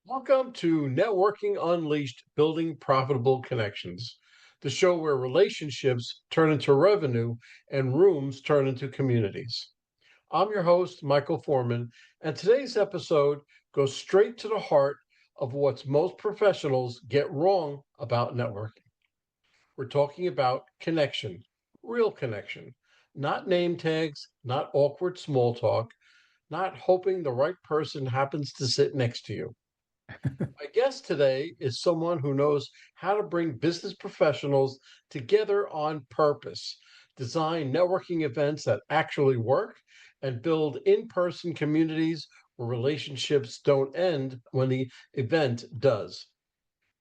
Welcome to Networking Unleashed Building Profitable Connections, the show where relationships turn into revenue and rooms turn into communities. I'm your host, Michael Forman, and today's episode goes straight to the heart of what most professionals get wrong about networking. We're talking about connection, real connection, not name tags, not awkward small talk, not hoping the right person happens to sit next to you. My guest today is someone who knows how to bring business professionals together on purpose, design networking events that actually work, and build in person communities where relationships don't end when the event does.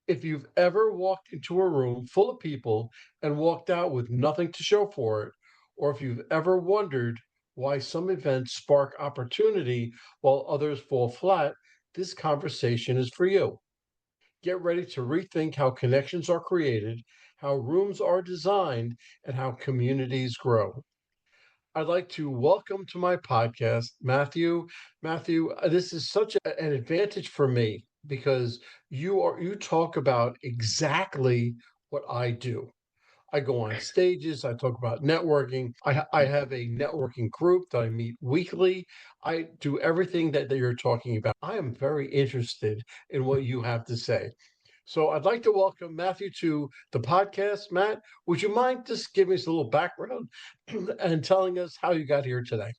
If you've ever walked into a room full of people and walked out with nothing to show for it, or if you've ever wondered why some events spark opportunity while others fall flat, this conversation is for you. Get ready to rethink how connections are created, how rooms are designed, and how communities grow. I'd like to welcome to my podcast, Matthew. Matthew, this is such an advantage for me because you talk about exactly what I do. I go on stages, I talk about networking. I have a networking group that I meet weekly. I do everything that you're talking about. I am very interested in what you have to say. So I'd like to welcome Matthew to the podcast. Matt, would you mind just giving us a little background and telling us how you got here today?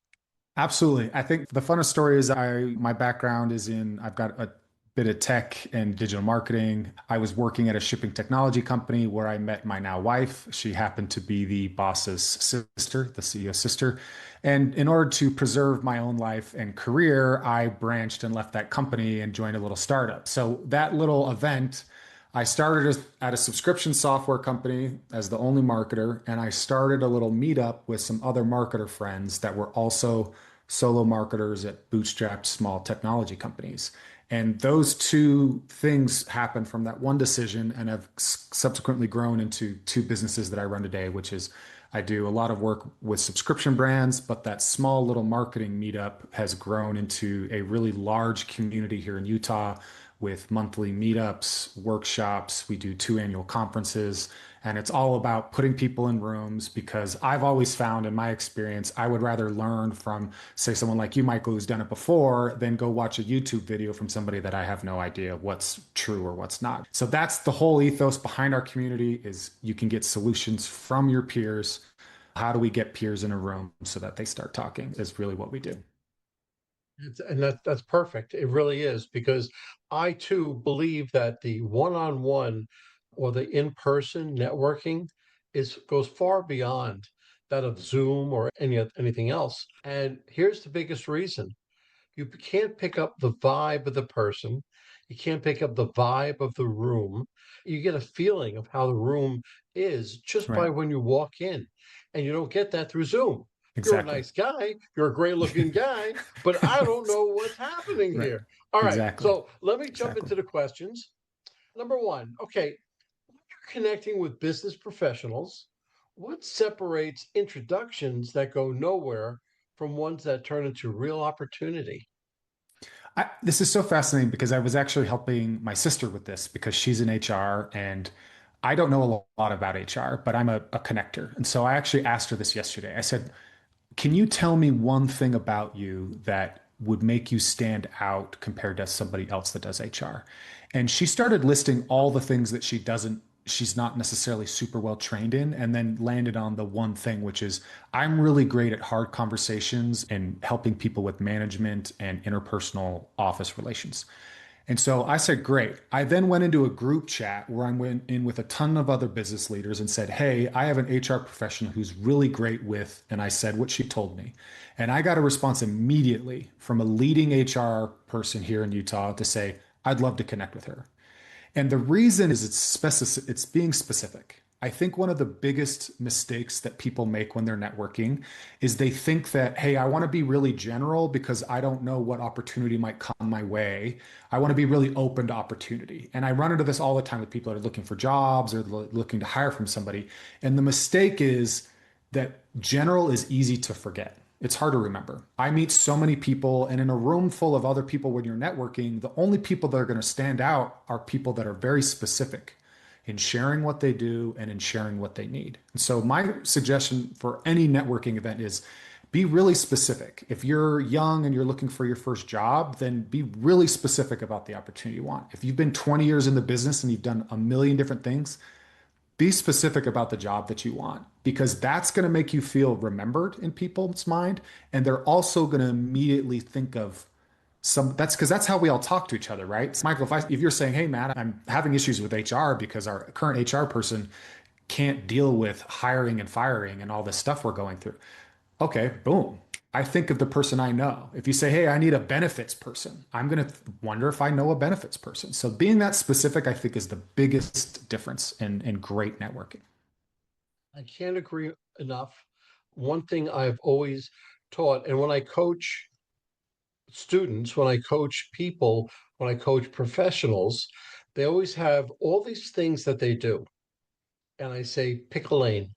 Absolutely. I think the funnest story is my background is I've got a bit of tech and digital marketing. I was working at a shipping technology company where I met my now wife. She happened to be the boss's sister, the CEO's sister. And in order to preserve my own life and career, I branched and left that company and joined a little startup. So that little event, I started at a subscription software company as the only marketer, and I started a little meetup with some other marketer friends that were also solo marketers at bootstrapped small technology companies. And those two things happened from that one decision and have subsequently grown into two businesses that I run today, which is I do a lot of work with subscription brands, but that small little marketing meetup has grown into a really large community here in Utah with monthly meetups, workshops. We do two annual conferences, and it's all about putting people in rooms because I've always found in my experience, I would rather learn from, say, someone like you, Michael, who's done it before, than go watch a YouTube video from somebody that I have no idea what's true or what's not. So that's the whole ethos behind our community is you can get solutions from your peers. How do we get peers in a room so that they start talking is really what we do. And that's perfect. It really is because I too believe that the one-on-one or the in-person networking is goes far beyond that of Zoom or anything else. And here's the biggest reason. You can't pick up the vibe of the person. You can't pick up the vibe of the room. You get a feeling of how the room is just by Right. when you walk in. And you don't get that through Zoom. You're a Exactly. nice guy, you're a great looking guy, but I don't know what's happening Right. here. All right, Exactly. so let me jump Exactly. into the questions. Number one, okay, you're connecting with business professionals. What separates introductions that go nowhere from ones that turn into real opportunity? This is so fascinating because I was actually helping my sister with this because she's in HR and I don't know a lot about HR, but I'm a connector. And so I actually asked her this yesterday. I said, can you tell me one thing about you that would make you stand out compared to somebody else that does HR? And she started listing all the things that she's not necessarily super well trained in, and then landed on the one thing, which is I'm really great at hard conversations and helping people with management and interpersonal office relations. And so I said, great. I then went into a group chat where I went in with a ton of other business leaders and said, hey, I have an HR professional who's really great with, and I said what she told me. And I got a response immediately from a leading HR person here in Utah to say, I'd love to connect with her. And the reason is it's being specific. I think one of the biggest mistakes that people make when they're networking is they think that, hey, I want to be really general because I don't know what opportunity might come my way. I want to be really open to opportunity. And I run into this all the time with people that are looking for jobs or looking to hire from somebody. And the mistake is that general is easy to forget. It's hard to remember. I meet so many people, and in a room full of other people when you're networking, the only people that are going to stand out are people that are very specific in sharing what they do and in sharing what they need. And so, my suggestion for any networking event is be really specific. If you're young and you're looking for your first job, then be really specific about the opportunity you want. If you've been 20 years in the business and you've done a million different things, be specific about the job that you want because that's going to make you feel remembered in people's mind. And they're also going to immediately think of that's because that's how we all talk to each other, right? So Michael, if you're saying, hey, Matt, I'm having issues with HR because our current HR person can't deal with hiring and firing and all this stuff we're going through. Okay, boom. I think of the person I know. If you say, hey, I need a benefits person, I'm going to wonder if I know a benefits person. So being that specific, I think, is the biggest difference in great networking. I can't agree enough. One thing I've always taught, and when I coach students, when I coach people, when I coach professionals, they always have all these things that they do. And I say, pick a lane,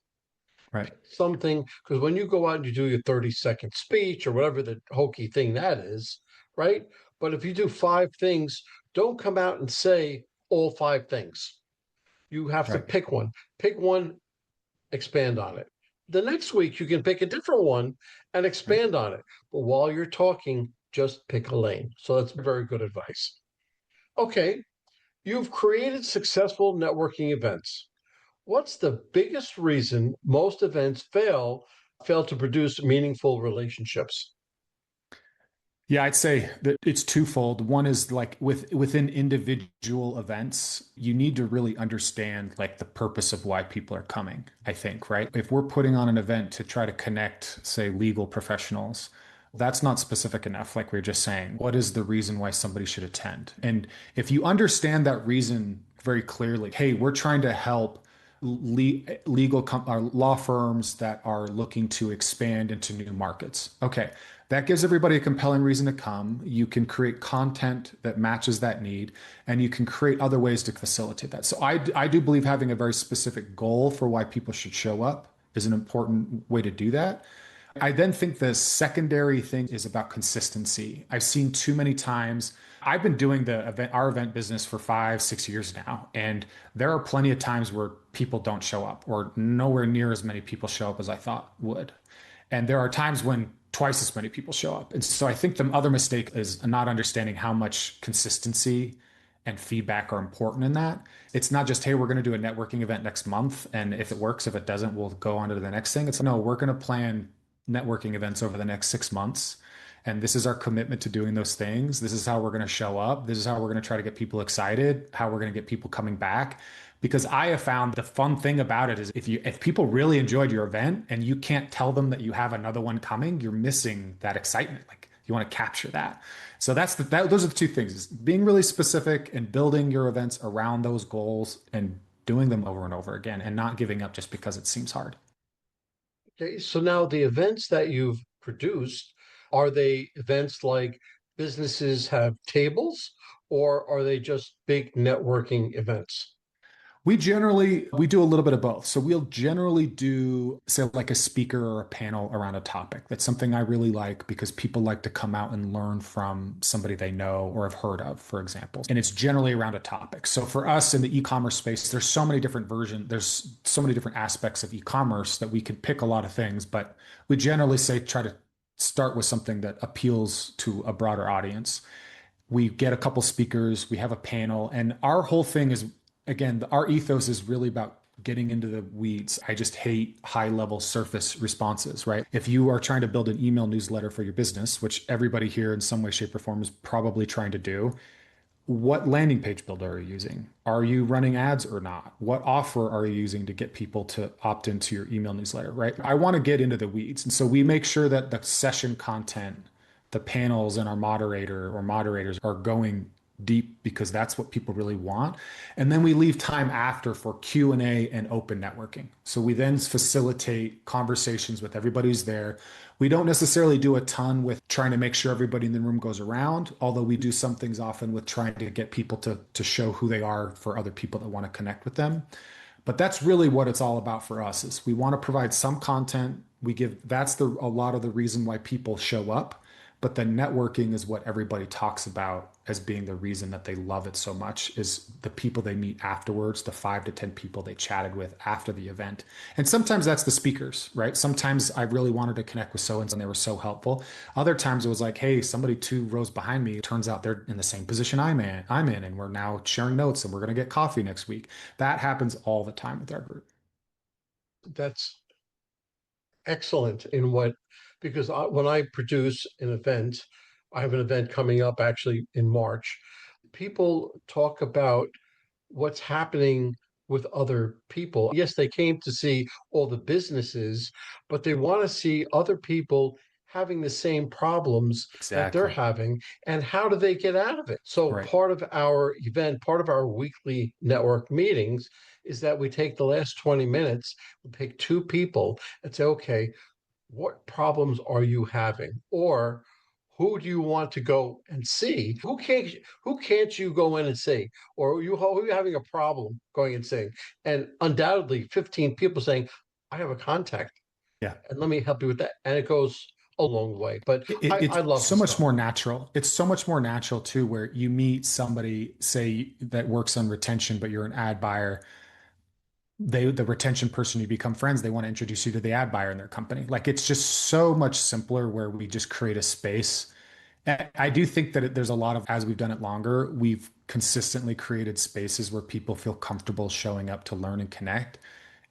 Right, something, because when you go out and you do your 30-second speech or whatever the hokey thing that is, right? But if you do five things, don't come out and say all five things. You have to right. pick one, expand on it. The next week, you can pick a different one and Right. expand on it. But while you're talking, just pick a lane. So that's very good advice. Okay, you've created successful networking events. What's the biggest reason most events fail to produce meaningful relationships? Yeah, I'd say that it's twofold. One is like within individual events, you need to really understand like the purpose of why people are coming, I think, right? If we're putting on an event to try to connect, say, legal professionals, that's not specific enough, like we were just saying. What is the reason why somebody should attend? And if you understand that reason very clearly, hey, we're trying to help legal law firms that are looking to expand into new markets. Okay, that gives everybody a compelling reason to come. You can create content that matches that need, and you can create other ways to facilitate that. So I do believe having a very specific goal for why people should show up is an important way to do that. I then think the secondary thing is about consistency. I've seen too many times. I've been doing our event business for 5, 6 years now, and there are plenty of times where people don't show up, or nowhere near as many people show up as I thought would. And there are times when twice as many people show up. And so I think the other mistake is not understanding how much consistency and feedback are important in that. It's not just, hey, we're going to do a networking event next month. And if it works, if it doesn't, we'll go on to the next thing. It's no, we're going to plan networking events over the next 6 months. And this is our commitment to doing those things. This is how we're going to show up. This is how we're going to try to get people excited, how we're going to get people coming back. Because I have found the fun thing about it is if people really enjoyed your event and you can't tell them that you have another one coming, you're missing that excitement. Like you want to capture that. So those are the two things: is being really specific and building your events around those goals and doing them over and over again and not giving up just because it seems hard. Okay, so now the events that you've produced, are they events like businesses have tables, or are they just big networking events? We do a little bit of both. So we'll generally do say like a speaker or a panel around a topic. That's something I really like because people like to come out and learn from somebody they know or have heard of, for example. And it's generally around a topic. So for us in the e-commerce space, there's so many different versions, there's so many different aspects of e-commerce that we can pick a lot of things, but we generally say try to start with something that appeals to a broader audience. We get a couple speakers, we have a panel, and our whole thing is, again, our ethos is really about getting into the weeds. I just hate high level surface responses, right? If you are trying to build an email newsletter for your business, which everybody here in some way, shape, or form is probably trying to do, what landing page builder are you using? Are you running ads or not? What offer are you using to get people to opt into your email newsletter, right? I want to get into the weeds. And so we make sure that the session content, the panels, and our moderator or moderators are going deep because that's what people really want. And then we leave time after for Q&A and open networking. So we then facilitate conversations with everybody who's there. We don't necessarily do a ton with trying to make sure everybody in the room goes around, although we do some things often with trying to get people to show who they are for other people that want to connect with them. But that's really what it's all about for us is we want to provide some content that's a lot of the reason why people show up. But the networking is what everybody talks about as being the reason that they love it so much is the people they meet afterwards, the 5 to 10 people they chatted with after the event. And sometimes that's the speakers, right? Sometimes I really wanted to connect with so and so and they were so helpful. Other times it was like, hey, somebody 2 rows behind me. It turns out they're in the same position I'm in, and we're now sharing notes and we're going to get coffee next week. That happens all the time with our group. That's excellent in what, because when I produce an event, I have an event coming up actually in March. People talk about what's happening with other people. Yes, they came to see all the businesses, but they want to see other people having the same problems that they're Exactly. having and how do they get out of it. So Right. part of our event, part of our weekly network meetings is that we take the last 20 minutes, we pick 2 people and say, okay, what problems are you having? Or who do you want to go and see? Who can't you go in and see? Or who are you having a problem going and seeing? And undoubtedly 15 people saying, I have a contact Yeah. and let me help you with that. And it goes a long way. But I It's love so the much stuff. more natural. It's so much more natural too, where you meet somebody, say, that works on retention, but you're an ad buyer. The retention person, you become friends, they want to introduce you to the ad buyer in their company. Like it's just so much simpler where we just create a space. And I do think that there's a lot of, as we've done it longer, we've consistently created spaces where people feel comfortable showing up to learn and connect.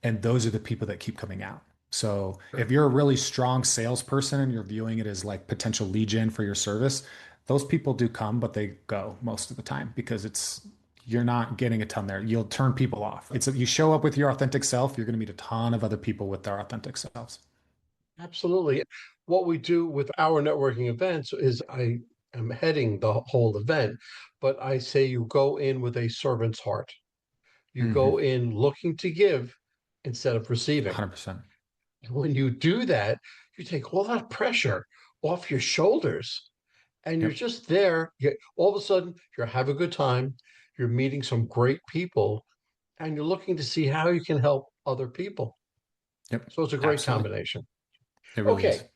And those are the people that keep coming out. So if Sure. you're a really strong salesperson and you're viewing it as like potential lead gen for your service, those people do come, but they go most of the time because you're not getting a ton there. You'll turn people off. It's you show up with your authentic self, you're going to meet a ton of other people with their authentic selves. Absolutely. What we do with our networking events is I am heading the whole event, but I say you go in with a servant's heart. You Hmm. go in looking to give instead of receiving. 100%. When you do that, you take all that pressure off your shoulders and you're Yep. just there. All of a sudden, you're having a good time. You're meeting some great people and you're looking to see how you can help other people. Yep. So it's a great Absolutely. combination. It really is. Okay.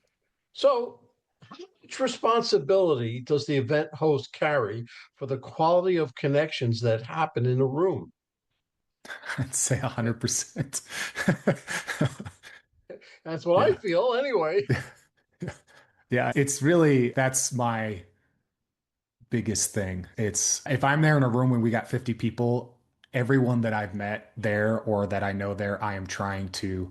So, how much responsibility does the event host carry for the quality of connections that happen in a room? I'd say 100%. That's what I Yeah. feel anyway. Yeah. It's really, that's my biggest thing. It's if I'm there in a room when we got 50 people, everyone that I've met there or that I know there, I am trying to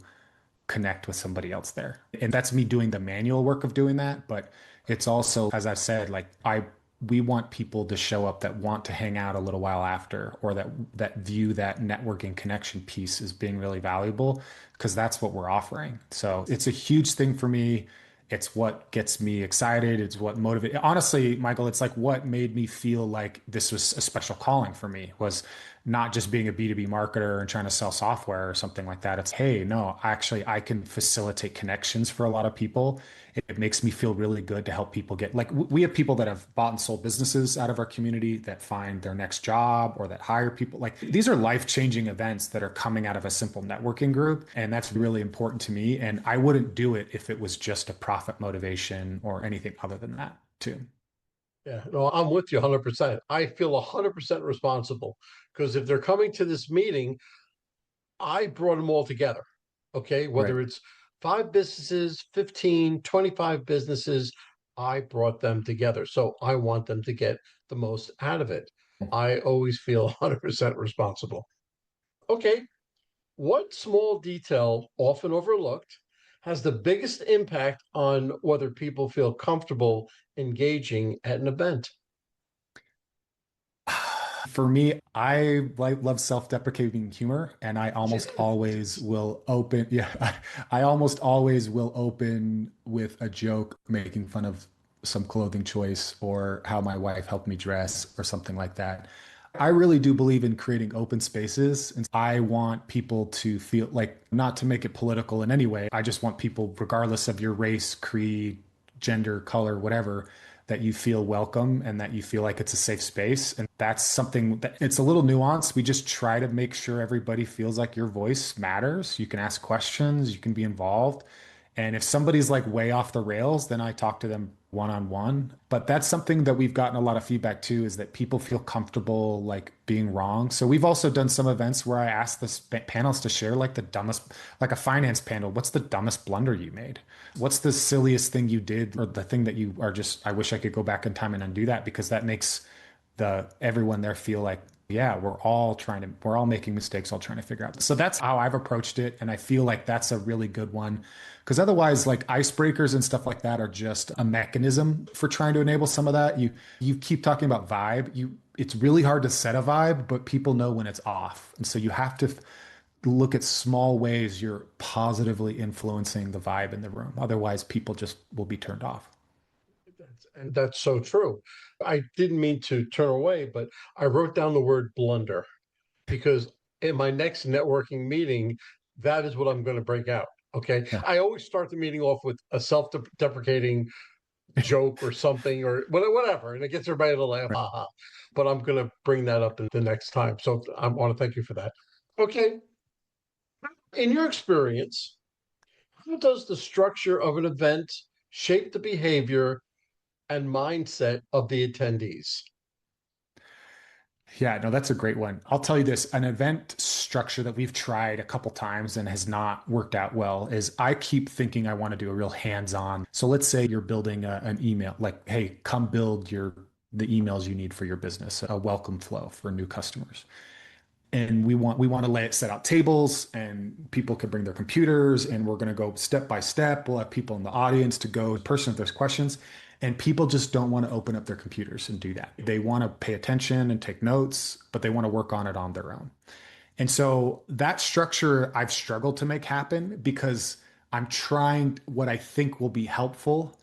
connect with somebody else there. And that's me doing the manual work of doing that. But it's also, as I've said, like we want people to show up that want to hang out a little while after or that view that networking connection piece as being really valuable because that's what we're offering. So it's a huge thing for me. It's what gets me excited. It's what motivates. Honestly, Michael, it's like what made me feel like this was a special calling for me was not just being a B2B marketer and trying to sell software or something like that. It's, hey, no, actually, I can facilitate connections for a lot of people. It makes me feel really good to help people get like we have people that have bought and sold businesses out of our community that find their next job or that hire people. Like these are life-changing events that are coming out of a simple networking group. And that's really important to me. And I wouldn't do it if it was just a profit motivation or anything other than that, too. Yeah, no, I'm with you 100%. I feel 100% responsible because if they're coming to this meeting, I brought them all together. Okay. Right. Whether it's 5 businesses, 15, 25 businesses, I brought them together. So I want them to get the most out of it. I always feel 100% responsible. Okay. What small detail, often overlooked, has the biggest impact on whether people feel comfortable engaging at an event? For me, I love self-deprecating humor, and I almost always will open. Yeah, I almost always will open with a joke, making fun of some clothing choice or how my wife helped me dress or something like that. I really do believe in creating open spaces, and I want people to feel like not to make it political in any way. I just want people, regardless of your race, creed, gender, color, whatever, that you feel welcome and that you feel like it's a safe space. And that's something that it's a little nuanced. We just try to make sure everybody feels like your voice matters. You can ask questions, you can be involved. And if somebody's like way off the rails, then I talk to them one on one. But that's something that we've gotten a lot of feedback too, is that people feel comfortable like being wrong. So we've also done some events where I ask the panels to share like the dumbest, like a finance panel, what's the dumbest blunder you made? What's the silliest thing you did, or the thing that you are just, I wish I could go back in time and undo that, because that makes everyone there feel like, yeah, we're all making mistakes, all trying to figure out. So that's how I've approached it. And I feel like that's a really good one. Because otherwise, like icebreakers and stuff like that are just a mechanism for trying to enable some of that. You keep talking about vibe. It's really hard to set a vibe, but people know when it's off. And so you have to look at small ways you're positively influencing the vibe in the room. Otherwise, people just will be turned off. And that's so true. I didn't mean to turn away, but I wrote down the word blunder because in my next networking meeting, that is what I'm going to break out. Okay. Yeah. I always start the meeting off with a self deprecating joke or something or whatever, and it gets everybody to laugh, Right. haha. But I'm going to bring that up in the next time. So I want to thank you for that. Okay. In your experience, how does the structure of an event shape the behavior and mindset of the attendees? Yeah, no, that's a great one. I'll tell you this, an event structure that we've tried a couple times and has not worked out well is I keep thinking I want to do a real hands-on. So let's say you're building an email, like, hey, come build the emails you need for your business, a welcome flow for new customers. And we want to lay it, set out tables, and people can bring their computers, and we're going to go step by step. We'll have people in the audience to go in person if there's questions. And people just don't want to open up their computers and do that. They want to pay attention and take notes, but they want to work on it on their own. And so that structure I've struggled to make happen because I'm trying what I think will be helpful,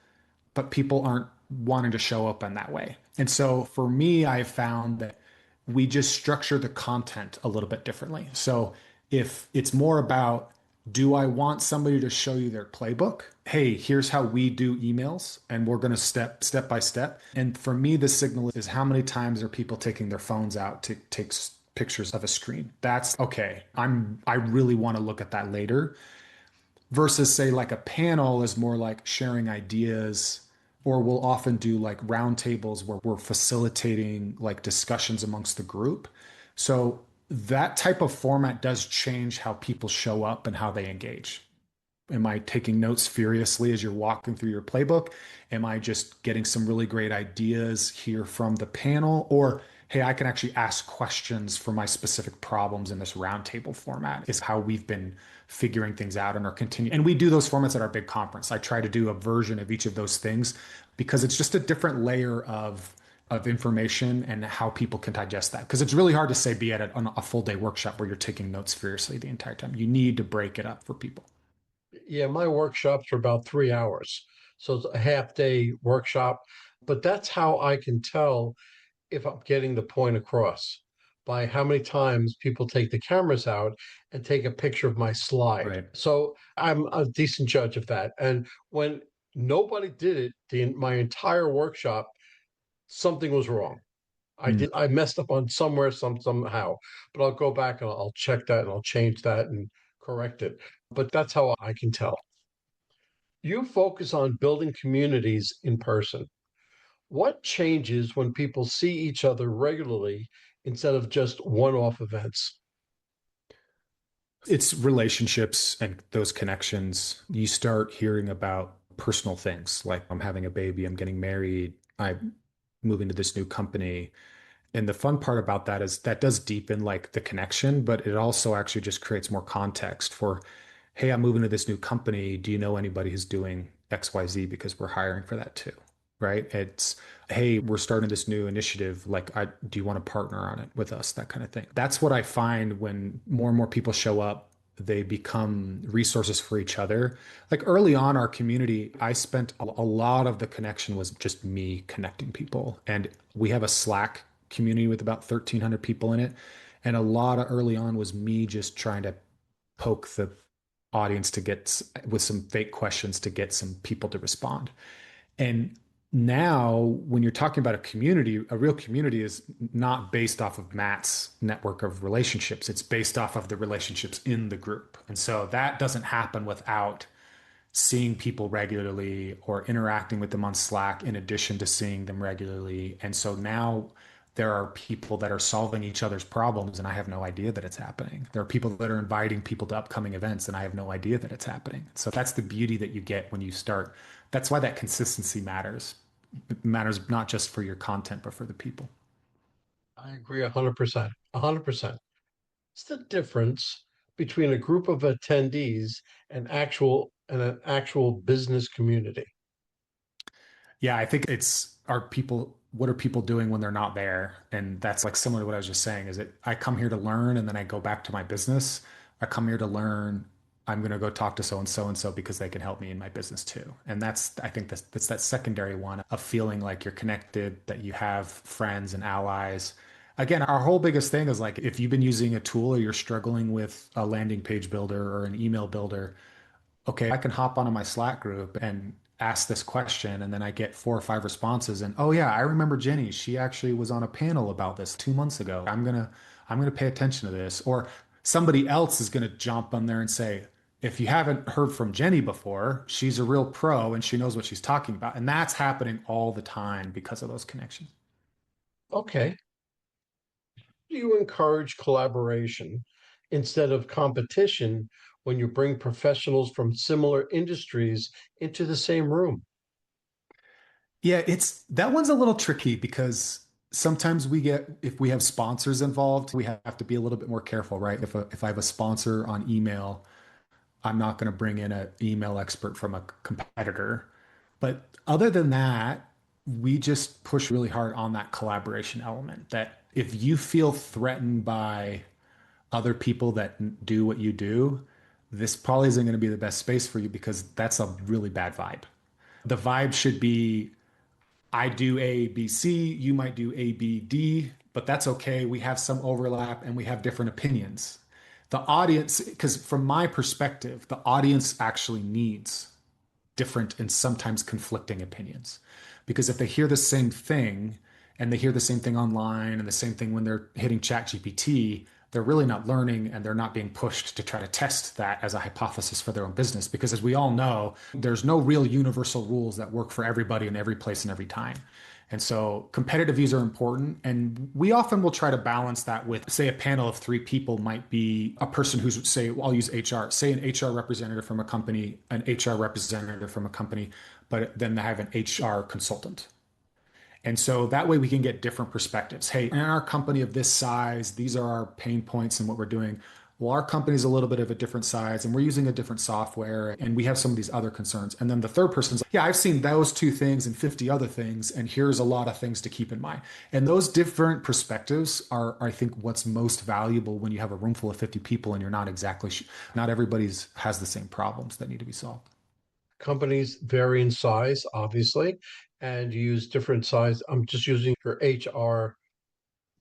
but people aren't wanting to show up in that way. And so for me, I found that we just structure the content a little bit differently. So if it's more about, do I want somebody to show you their playbook? Hey, here's how we do emails, and we're going to step by step. And for me, the signal is, how many times are people taking their phones out to take pictures of a screen? That's okay. I really want to look at that later, versus say like a panel is more like sharing ideas, or we'll often do like roundtables where we're facilitating like discussions amongst the group. So that type of format does change how people show up and how they engage. Am I taking notes furiously as you're walking through your playbook? Am I just getting some really great ideas here from the panel? Or, hey, I can actually ask questions for my specific problems in this roundtable format, is how we've been figuring things out and are continuing. And we do those formats at our big conference. I try to do a version of each of those things because it's just a different layer of information and how people can digest that. Because it's really hard to say be at a full day workshop where you're taking notes furiously the entire time. You need to break it up for people. Yeah, my workshops are about 3 hours. So it's a half day workshop, but that's how I can tell if I'm getting the point across by how many times people take the cameras out and take a picture of my slide. Right. So I'm a decent judge of that. And when nobody did it, my entire workshop, something was wrong. Mm. I messed up on somewhere, somehow, but I'll go back and I'll check that and I'll change that and correct it. But that's how I can tell. You focus on building communities in person. What changes when people see each other regularly instead of just one off events? It's relationships and those connections. You start hearing about personal things like, I'm having a baby, I'm getting married, I'm moving to this new company. And the fun part about that is that does deepen like the connection, but it also actually just creates more context for, hey, I'm moving to this new company. Do you know anybody who's doing XYZ? Because we're hiring for that too. Right. It's, hey, we're starting this new initiative. Like, do you want to partner on it with us? That kind of thing. That's what I find when more and more people show up, they become resources for each other. Like early on, our community, I spent a lot of the connection was just me connecting people. And we have a Slack community with about 1,300 people in it. And a lot of early on was me just trying to poke the audience to get with some fake questions to get some people to respond. And now, when you're talking about a community, a real community is not based off of Matt's network of relationships. It's based off of the relationships in the group. And so that doesn't happen without seeing people regularly or interacting with them on Slack in addition to seeing them regularly. And so now there are people that are solving each other's problems, and I have no idea that it's happening. There are people that are inviting people to upcoming events, and I have no idea that it's happening. So that's the beauty that you get when you start. That's why that consistency matters. It matters not just for your content, but for the people. I agree 100%. 100%. What's the difference between a group of attendees and an actual business community? Yeah, I think it's are people what are people doing when they're not there? And that's like similar to what I was just saying, is that I come here to learn and then I go back to my business. I come here to learn. I'm going to go talk to and so because they can help me in my business too. And I think that's that secondary one of feeling like you're connected, that you have friends and allies. Again, our whole biggest thing is like if you've been using a tool or you're struggling with a landing page builder or an email builder, okay, I can hop onto my Slack group and ask this question, and then I get 4 or 5 responses. And oh yeah, I remember Jenny. She actually was on a panel about this 2 months ago. I'm gonna pay attention to this. Or somebody else is gonna jump on there and say, if you haven't heard from Jenny before, she's a real pro and she knows what she's talking about. And that's happening all the time because of those connections. Okay. Do you encourage collaboration instead of competition when you bring professionals from similar industries into the same room? Yeah, it's that one's a little tricky because sometimes if we have sponsors involved, we have to be a little bit more careful, right? If I have a sponsor on email, I'm not going to bring in an email expert from a competitor. But other than that, we just push really hard on that collaboration element that if you feel threatened by other people that do what you do, this probably isn't going to be the best space for you because that's a really bad vibe. The vibe should be I do A, B, C, you might do A, B, D, but that's okay. We have some overlap and we have different opinions. The audience, because from my perspective, the audience actually needs different and sometimes conflicting opinions. Because if they hear the same thing and they hear the same thing online and the same thing when they're hitting ChatGPT, they're really not learning and they're not being pushed to try to test that as a hypothesis for their own business. Because as we all know, there's no real universal rules that work for everybody in every place and every time. And so competitive views are important. And we often will try to balance that with, say, a panel of 3 people might be a person who's, say, I'll use HR, say an HR representative from a company, an HR representative from a company, but then they have an HR consultant. And so that way we can get different perspectives. Hey, in our company of this size, these are our pain points and what we're doing. Well, our company's a little bit of a different size and we're using a different software and we have some of these other concerns. And then the third person's like, yeah, I've seen those 2 things and 50 other things, and here's a lot of things to keep in mind. And those different perspectives are, I think, what's most valuable when you have a room full of 50 people and you're not exactly, not everybody's has the same problems that need to be solved. Companies vary in size, obviously, and you use different size. I'm just using your HR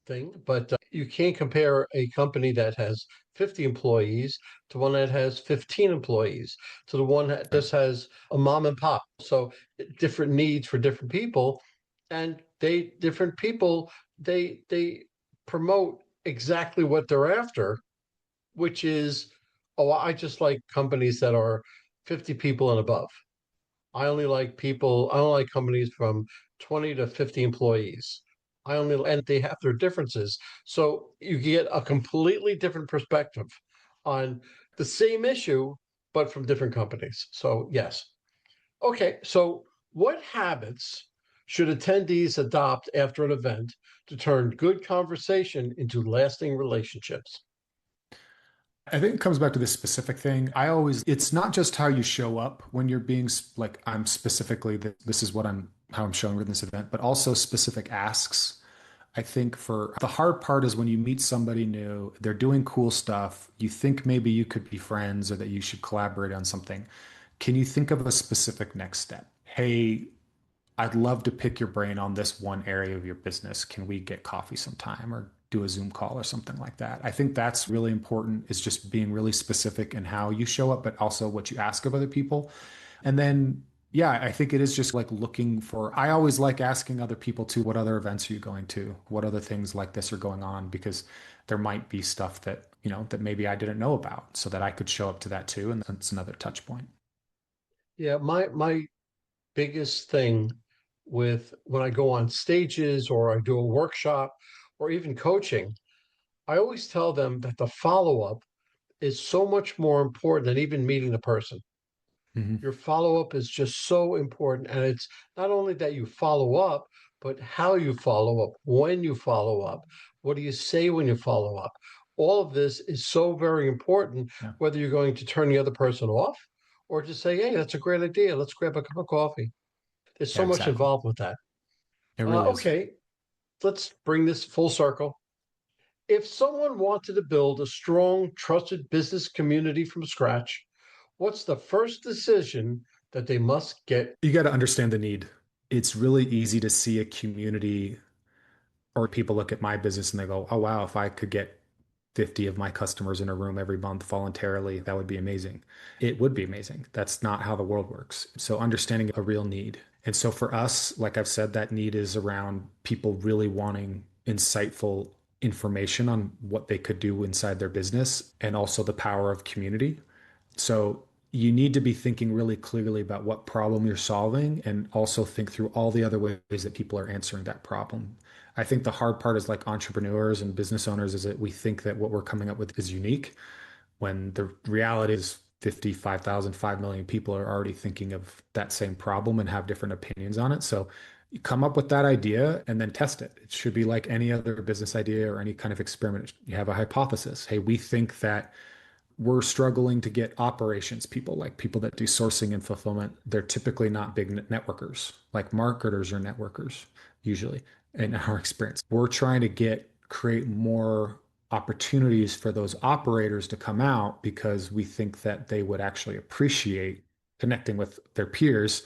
thing, but you can't compare a company that has 50 employees to one that has 15 employees to the one that Right. just has a mom and pop. So different needs for different people, and different people they promote exactly what they're after, which is, oh, I just like companies that are 50 people and above. I only like companies from 20 to 50 employees. And they have their differences. So you get a completely different perspective on the same issue, but from different companies. So, yes. Okay. So, what habits should attendees adopt after an event to turn good conversation into lasting relationships? I think it comes back to this specific thing. It's not just how you show up when you're being like, I'm specifically, this is how I'm showing with this event, but also specific asks. I think for the hard part is when you meet somebody new, they're doing cool stuff. You think maybe you could be friends or that you should collaborate on something. Can you think of a specific next step? Hey, I'd love to pick your brain on this one area of your business. Can we get coffee sometime or do a Zoom call or something like that? I think that's really important is just being really specific in how you show up, but also what you ask of other people. And then, yeah, I think it is just like I always like asking other people too, what other events are you going to? What other things like this are going on? Because there might be stuff that maybe I didn't know about so that I could show up to that too. And that's another touch point. Yeah, my biggest thing with when I go on stages or I do a workshop or even coaching, I always tell them that the follow-up is so much more important than even meeting the person. Hmm. Your follow-up is just so important. And it's not only that you follow up, but how you follow up, when you follow up, what do you say when you follow up? All of this is so very important, Yeah. whether you're going to turn the other person off or just say, hey, that's a great idea. Let's grab a cup of coffee. There's Yeah, so much exactly. involved with that. It really is. Okay, let's bring this full circle. If someone wanted to build a strong, trusted business community from scratch, what's the first decision that they must get? You got to understand the need. It's really easy to see a community or people look at my business and they go, oh, wow, if I could get 50 of my customers in a room every month voluntarily, that would be amazing. It would be amazing. That's not how the world works. So, understanding a real need. And so, for us, like I've said, that need is around people really wanting insightful information on what they could do inside their business and also the power of community. So you need to be thinking really clearly about what problem you're solving and also think through all the other ways that people are answering that problem. I think the hard part is like entrepreneurs and business owners is that we think that what we're coming up with is unique when the reality is 55,000, 5 million people are already thinking of that same problem and have different opinions on it. So you come up with that idea and then test it. It should be like any other business idea or any kind of experiment. You have a hypothesis. Hey, we think that we're struggling to get operations people, like people that do sourcing and fulfillment. They're typically not big networkers, like marketers or networkers, usually, in our experience. We're trying to create more opportunities for those operators to come out because we think that they would actually appreciate connecting with their peers.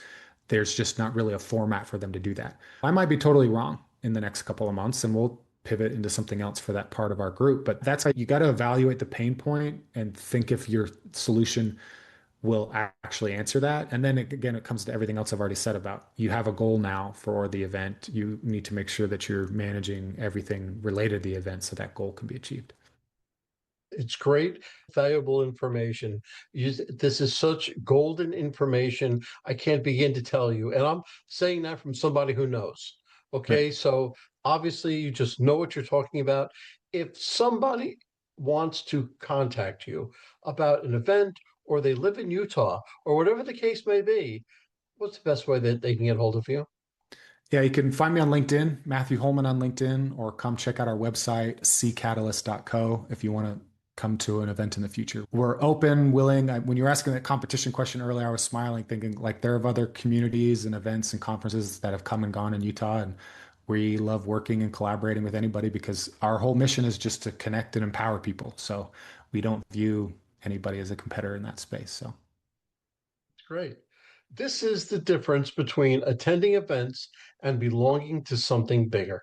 There's just not really a format for them to do that. I might be totally wrong in the next couple of months, and we'll pivot into something else for that part of our group. But that's how you got to evaluate the pain point and think if your solution will actually answer that. And then again, it comes to everything else I've already said about you have a goal now for the event. You need to make sure that you're managing everything related to the event so that goal can be achieved. It's great, valuable information. This is such golden information. I can't begin to tell you. And I'm saying that from somebody who knows. Right. Okay. So obviously, you just know what you're talking about. If somebody wants to contact you about an event or they live in Utah or whatever the case may be, what's the best way that they can get hold of you? Yeah, you can find me on LinkedIn, Matthew Holman on LinkedIn, or come check out our website, ccatalyst.co, if you want to come to an event in the future. We're open, willing. When you were asking that competition question earlier, I was smiling, thinking like there are other communities and events and conferences that have come and gone in Utah. And we love working and collaborating with anybody because our whole mission is just to connect and empower people. So we don't view anybody as a competitor in that space. So Great. This is the difference between attending events and belonging to something bigger.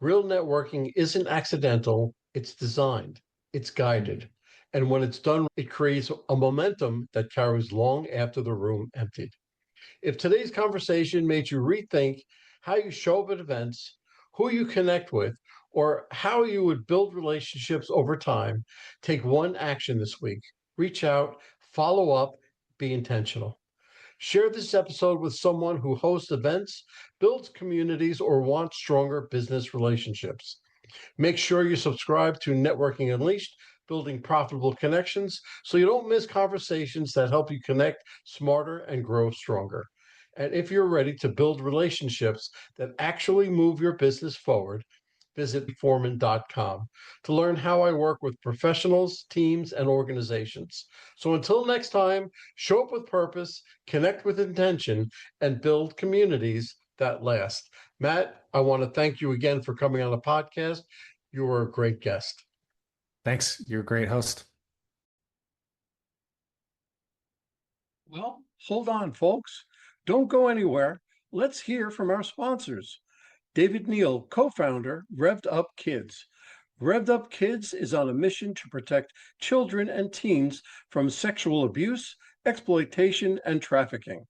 Real networking isn't accidental, it's designed, it's mhm. guided. And when it's done, it creates a momentum that carries long after the room emptied. If today's conversation made you rethink how you show up at events, who you connect with, or how you would build relationships over time, take one action this week. Reach out, follow up, be intentional. Share this episode with someone who hosts events, builds communities, or wants stronger business relationships. Make sure you subscribe to Networking Unleashed, building profitable connections, so you don't miss conversations that help you connect smarter and grow stronger. And if you're ready to build relationships that actually move your business forward, visit forman.com to learn how I work with professionals, teams, and organizations. So until next time, show up with purpose, connect with intention, and build communities that last. Matt, I want to thank you again for coming on the podcast. You were a great guest. Thanks. You're a great host. Well, hold on, folks. Don't go anywhere. Let's hear from our sponsors. David Neal, co founder, Revved Up Kids. Revved Up Kids is on a mission to protect children and teens from sexual abuse, exploitation, and trafficking.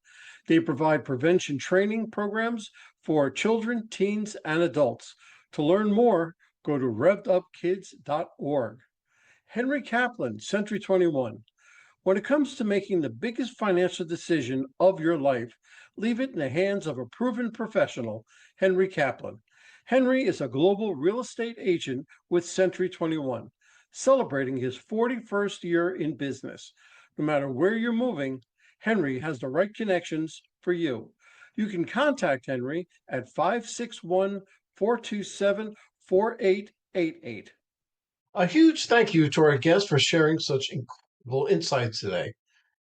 They provide prevention training programs for children, teens, and adults. To learn more, go to revvedupkids.org. Henry Kaplan, Century 21. When it comes to making the biggest financial decision of your life, leave it in the hands of a proven professional, Henry Kaplan. Henry is a global real estate agent with Century 21, celebrating his 41st year in business. No matter where you're moving, Henry has the right connections for you. You can contact Henry at 561 427 4888. A huge thank you to our guest for sharing such incredible insights today.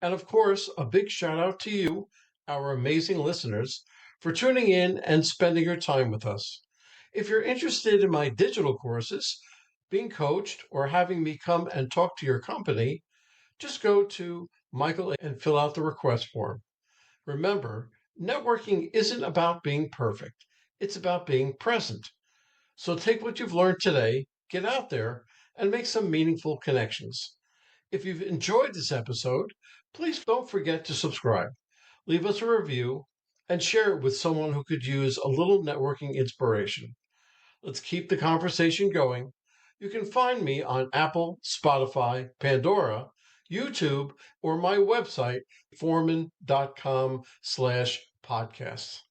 And of course, a big shout out to you, our amazing listeners, for tuning in and spending your time with us. If you're interested in my digital courses, being coached, or having me come and talk to your company, just go to Michael and fill out the request form. Remember, networking isn't about being perfect, it's about being present. So take what you've learned today, get out there, and make some meaningful connections. If you've enjoyed this episode, please don't forget to subscribe, leave us a review, and share it with someone who could use a little networking inspiration. Let's keep the conversation going. You can find me on Apple, Spotify, Pandora, YouTube, or my website, forman.com/podcasts.